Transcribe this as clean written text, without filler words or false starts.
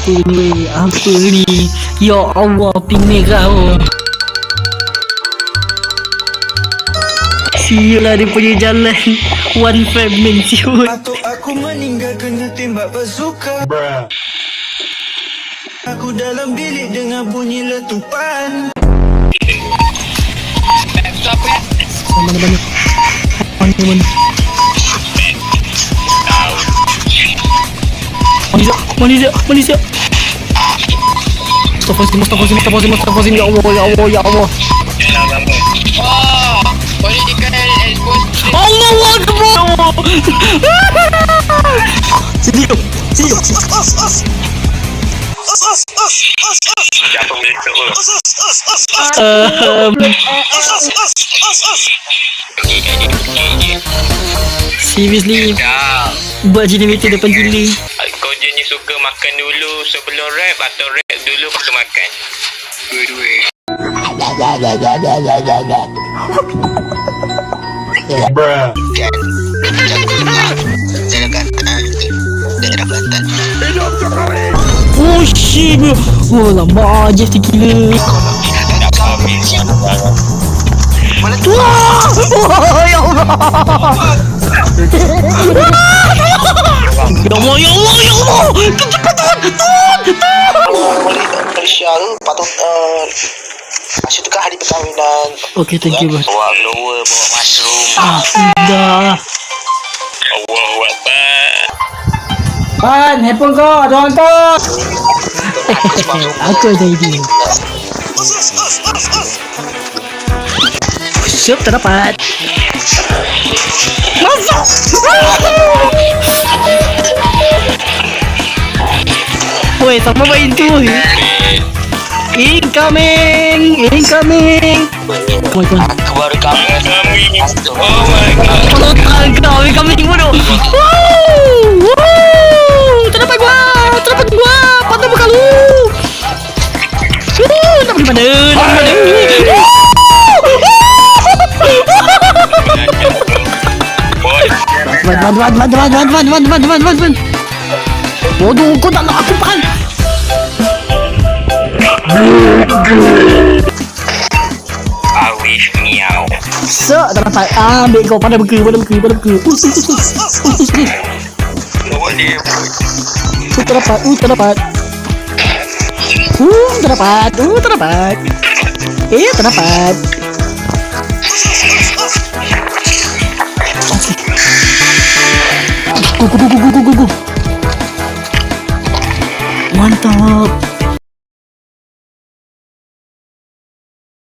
Apa ni? Ya Allah, ping merah oh. Sialah dia punya jalan. One fragment siut. Atau aku meninggal kena tembak bazooka. Aku dalam bilik dengan bunyi letupan. Mana? Malaysia. Astagfirullahaladzim. Ya Allah. Oh, political expose. Allahu Akbar. Sini. Siapa mereka? Seriously, buat generator depan gila. Kau jenis suka makan dulu sebelum rap atau rap dulu baru makan? Dua-dua. Oh shit. Oh lama je gila. Wah! Oh, ya Allah. Ya Allah. Kecepatan. Malaysia tu patut Malaysia tu kan hari perkahwinan. Okay, thank you bos. Bawa blower, bawa mushroom. Dah. Allahu Akbar. Pan, handphone kau ada orang kau. Aku ada idea. Siap, tak dapat. Masuk. Woi, sama main tu. Incoming. Kau. Aku baru kami. Oh my god. Kalau kau incoming bodoh. Tak dapat gua. Patah muka lu. Tak boleh mana. Van. Bodoh, kau tak nak aku pan. Awif miau. Tak dapat. Ambil kau pada beka. Bawa dia. Tak dapat. Tak dapat. Go. Mantap.